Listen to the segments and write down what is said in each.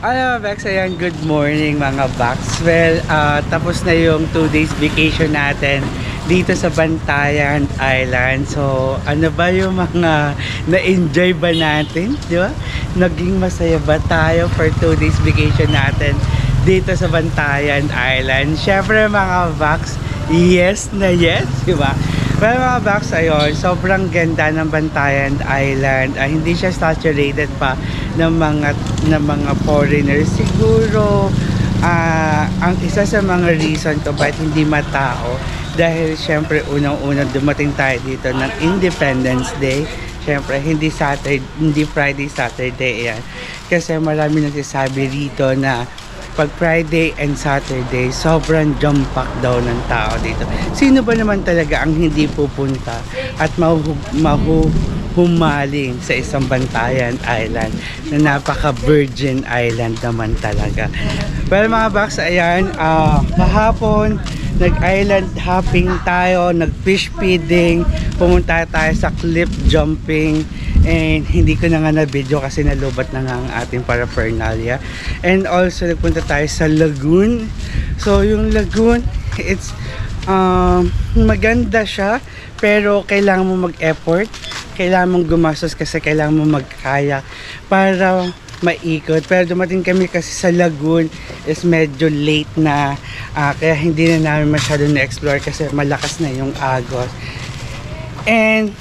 Ano Bex, ayan, good morning mga Bax. Well, tapos na yung 2 days vacation natin dito sa Bantayan Island. So, ano ba yung mga na-enjoy ba natin? Di ba? Naging masaya ba tayo for 2 days vacation natin dito sa Bantayan Island? Syempre mga Bax, yes na yes, di ba? Well mga Bax, ayun, sobrang ganda ng Bantayan Island. Hindi siya saturated pa ng mga foreigners. Siguro ang isa sa mga reason to bakit hindi matao dahil syempre unang-unang dumating tayo dito ng Independence Day. Syempre hindi Friday, Saturday yan. Kasi marami nagsasabi rito na pag Friday and Saturday, sobrang jam-pack daw ng tao dito. Sino ba naman talaga ang hindi pupunta at humaling sa isang Bantayan Island na napaka-virgin island naman talaga. Well mga Bax, ayan, kahapon nag-island hopping tayo, nag-fish feeding, pumunta tayo sa cliff jumping, and hindi ko na nga na-video kasi nalubat na nga ang ating paraphernalia. And also nagpunta tayo sa lagoon. So yung lagoon, it's maganda siya, pero kailangan mo mag-effort, kailangan mong gumastos kasi kailangan mo mag-kayak para maikot. Pero dumating kami kasi sa lagoon is medyo late na, kaya hindi na namin masyado na-explore kasi malakas na yung agos. And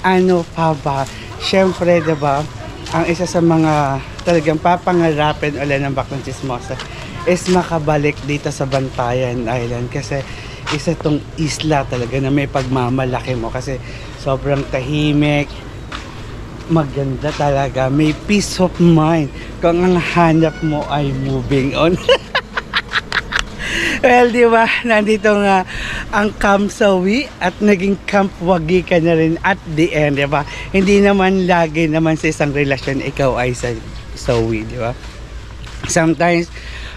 ano pa ba, syempre diba, ang isa sa mga talagang papangarapin ulit ng Baklang Chismosa is makabalik dito sa Bantayan Island kasi isa tong isla talaga na may pagmamalaki mo kasi sobrang tahimik, maganda talaga, may peace of mind kung ang hanap mo ay moving on. Well, di ba, nandito nga ang Camp Sawi at naging Camp Wagi ka na rin at the end, di ba? Hindi naman lagi naman sa isang relasyon ikaw ay sa Sawi, di ba? Sometimes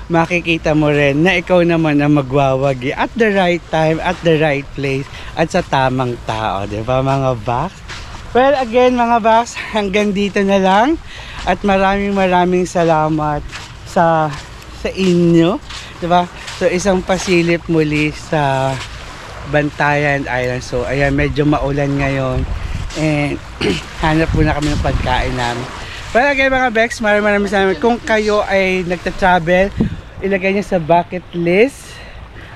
makikita mo rin na ikaw naman ang magwawagi at the right time, at the right place, at sa tamang tao, di ba mga Bax? Well, again mga Bax, hanggang dito na lang at maraming salamat sa inyo, di ba? So isang pasilip muli sa Bantayan Island. So ayan, medyo maulan ngayon and hanap muna kami ng pagkain namin. Well, again mga Bex, maraming salamat. Kung kayo ay nagta-travel, ilagay niyo sa bucket list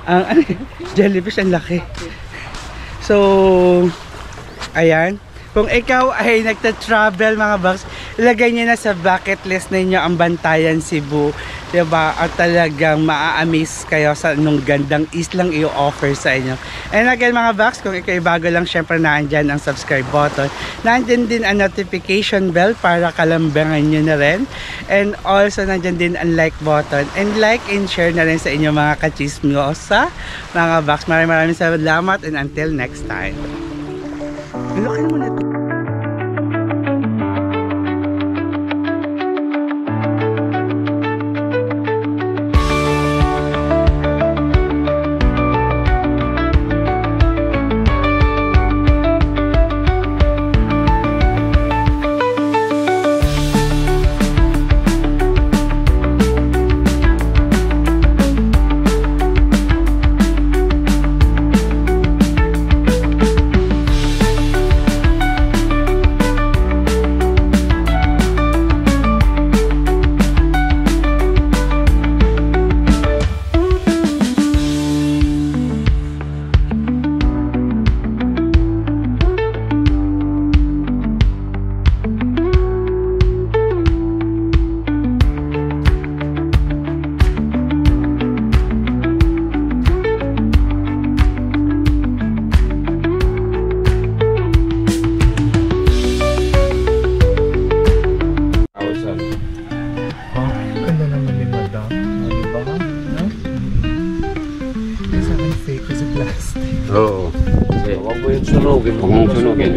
ang jellyfish, ang laki. So ayan, kung ikaw ay nagta-travel mga Bax, ilagay niyo na sa bucket list ninyo ang Bantayan Cebu, diba? At talagang maa-amaze kayo sa nung gandang islang i-offer sa inyo. And again mga Bax, kung ikaw bago lang, syempre nandyan ang subscribe button, nandyan din ang notification bell para kalambangan nyo na rin, and also nandyan din ang like button, and like and share na rin sa inyo mga kachismosa mga Bax. Maraming salamat and until next time. Laki naman ito. Oo. Huwag mo yung sunugin. Huwag mong sunugin.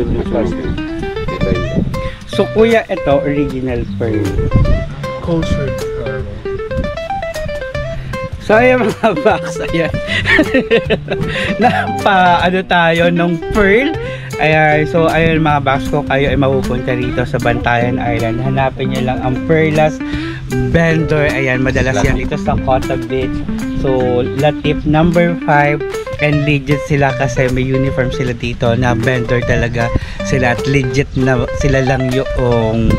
So kuya, ito original pearl. Cultured pearl. So ayan mga Bax, ayan. Ano tayo ng pearl. Ayan, so ayun mga Bax, ko kayo ay mapupunta rito sa Bantayan Island. Hanapin nyo lang ang Perlas vendor. Ayan, madalas yan dito sa Cota Beach. So, Latif number 5 and legit sila kasi may uniform sila dito na vendor talaga sila at legit na sila lang yung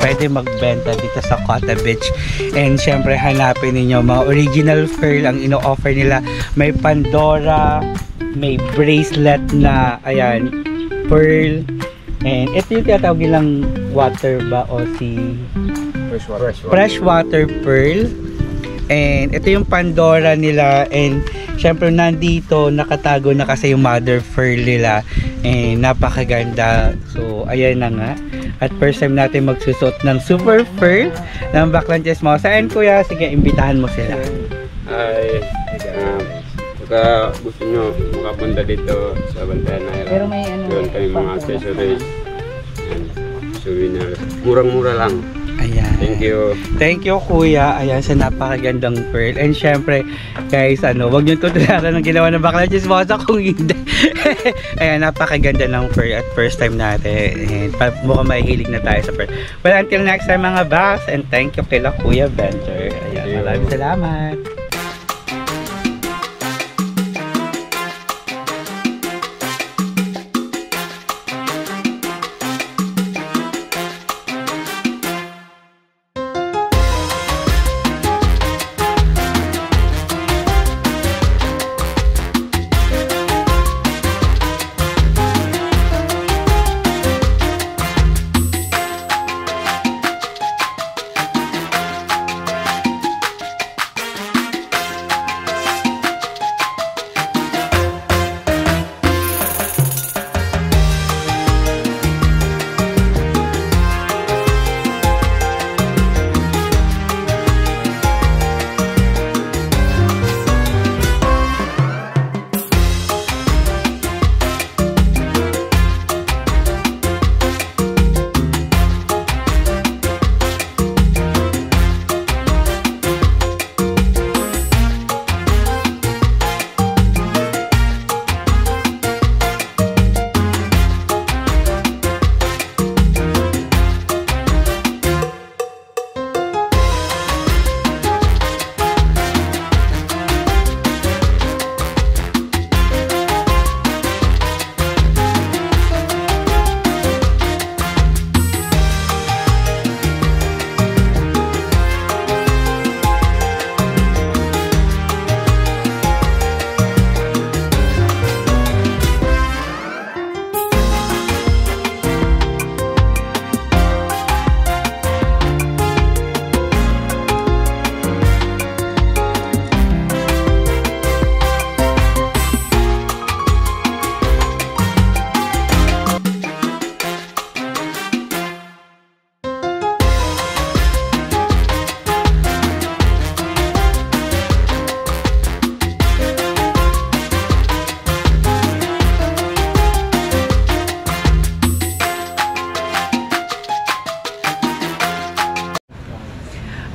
pwede magbenta dito sa Cota Beach. And syempre hanapin niyo mga original pearl ang ino-offer nila. May Pandora, may bracelet na ayan, pearl. And ito yung tinatawag nilang water ba o si freshwater pearl. And ito yung Pandora nila. And syempre nandito nakatago na kasi yung mother pearl nila. And napakaganda. So ayan na nga. At first time natin magsusot ng super pearl ng Baklan Chismosa. And kuya, sige, imbitahan mo sila. Ay, pagka gusto nyo makapunta dito sa Bantayan Island. Pero may ano, doon kami mga accessories and souvenirs. Murang-mura lang. Ayan. Thank you. Thank you kuya. Ayan sa napakagandang pearl. And syempre guys, wag niyo tutularan ng ginawa ng Baklan Chismosa kung hindi. Ayan, napakaganda ng pearl at first time natin. And mukhang mahihilig na tayo sa pearl. Well, until next time mga Bax, and thank you kila Kuya Venture. Ayan, maraming salamat.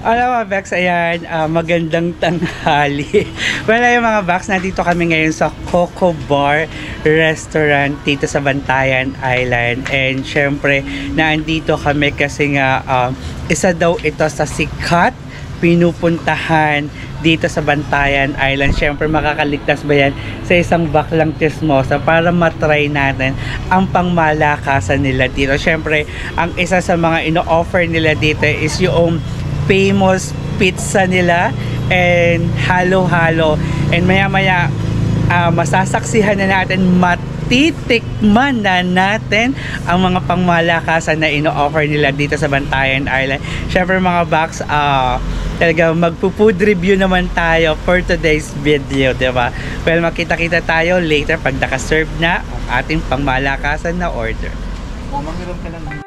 Alam mga Bax, ayan, magandang tanghali. Well, ayun mga Bax, nandito kami ngayon sa Coco Bar Restaurant dito sa Bantayan Island. And syempre, naandito kami kasi nga isa daw ito sa sikat pinupuntahan dito sa Bantayan Island. Syempre, makakaligtas ba yan sa isang Baklang Chismosa para matry natin ang pangmalakasan nila dito. Syempre, ang isa sa mga ino-offer nila dito is yung famous pizza nila and halo-halo. And maya-maya masasaksihan na natin, matitikman na natin ang mga pangmalakasan na ino-offer nila dito sa Bantayan Island. Syempre mga Bax, talaga magpo-food review naman tayo for today's video, diba? Well, makita-kita tayo later pag naka-serve na ang ating pangmalakasan na order. Manghiram ka lang.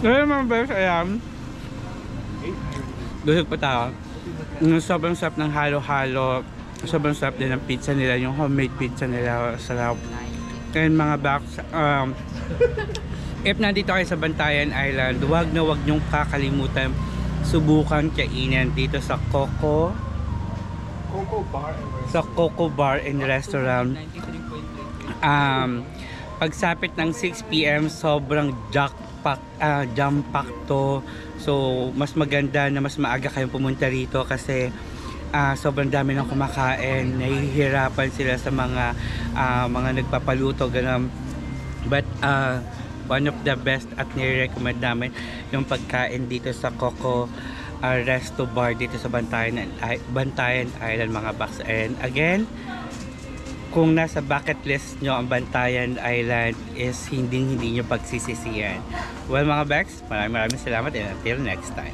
Ngayon mga best, ayan. Lusog pa tayo. Sobrang sarap ng halo-halo. Sobrang sarap din ng pizza nila. Yung homemade pizza nila. Sarap. And mga backs, if nandito kayo sa Bantayan Island, huwag na huwag nyong kakalimutan subukan kainin dito sa Coco Bar and Restaurant. sa Coco Bar and Restaurant. Pagsapit ng 6 PM, sobrang jam-pack to. So, mas maganda na mas maaga kayong pumunta rito kasi sobrang dami ng kumakain. Nahihirapan sila sa mga nagpapaluto, ganun. But, one of the best at nire-recommend namin yung pagkain dito sa Coco Resto Bar dito sa Bantayan Island mga baks. And again, kung nasa bucket list nyo ang Bantayan Island is hindi nyo pagsisisiyan. Well mga baks, maraming salamat and until next time.